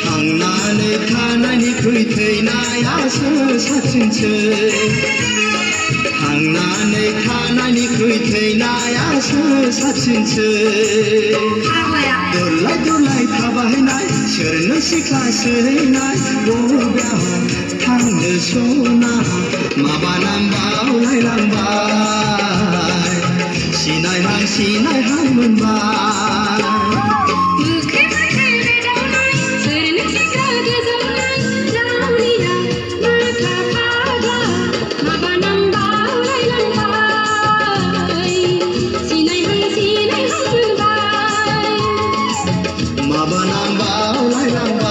थांनानै थानायनिख्रुइ थैनायासो साबसिनसै थांनानै थानायनिख्रुइ थैनायासो साबसिनसै दुरलाय दुरलाय थाबायनाय सोरनो सिख्ला सोहैनाय बबेयाव थांनो सना माबा नांबावलायलांबाय सिनायहां मोनबाय माबा नांबावलायलांबाय